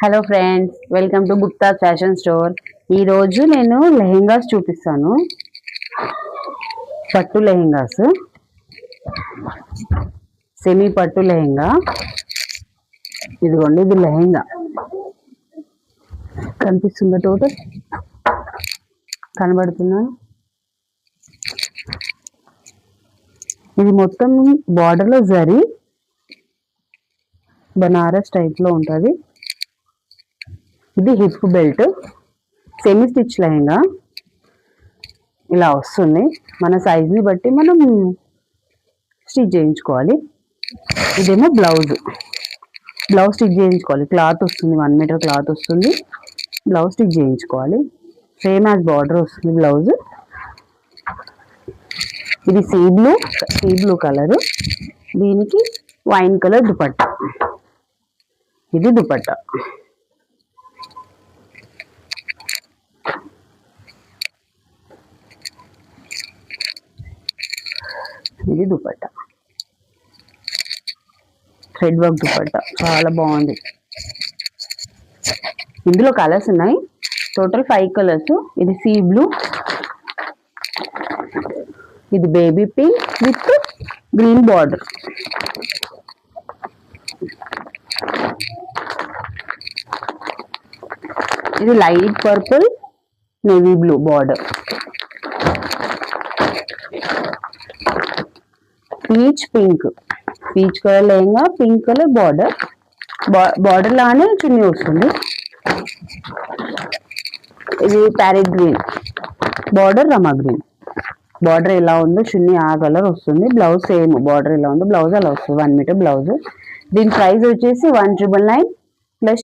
Hello friends, welcome to Gupta fashion store. ఈరోజు నేను లెహెంగాస్ చూపిస్తాను. పట్టు లెహెంగాస్, సెమీ పట్టు లెహెంగా. ఇదిగోండి, ఇది లెహెంగా కనిపిస్తుందా? టోటల్ కనబడుతుందా? ఇది మొత్తం బార్డర్లో జరీ బనారస్ టైప్లో ఉంటుంది. ఇది hip belt, semi stitch lehenga. ఇలా వస్తుంది. మన సైజ్ని బట్టి మనం స్టిచ్ చేయించుకోవాలి. ఇదేమో బ్లౌజ్ స్టిచ్ చేయించుకోవాలి. క్లాత్ వస్తుంది, 1 మీటర్ క్లాత్ వస్తుంది. బ్లౌజ్ స్టిచ్ చేయించుకోవాలి. సేమ్ యాజ్ బార్డర్ వస్తుంది బ్లౌజ్. ఇది సీ బ్లూ కలరు. దీనికి వైన్ కలర్ దుపట్టా. ఇది దుపట్టా. ఇది దుపట్టా, థ్రెడ్ వర్క్ దుపట్టా, చాలా బాగుంది. ఇందులో కలర్స్ ఉన్నాయి, టోటల్ 5 కలర్స్. ఇది సీ బ్లూ, ఇది baby pink with green border, ఇది light purple navy blue border, peach colour lehenga, pink colour border లానే చున్నీ వస్తుంది. ఇది ప్యారెట్ గ్రీన్ బార్డర్, రమా గ్రీన్ బార్డర్. ఎలా ఉందో చున్నీ ఆ కలర్ వస్తుంది. బ్లౌజ్ సేమ్ బార్డర్ ఎలా ఉందో బ్లౌజ్ అలా వస్తుంది. 1 మీటర్ బ్లౌజ్. దీని ప్రైస్ వచ్చేసి 1999.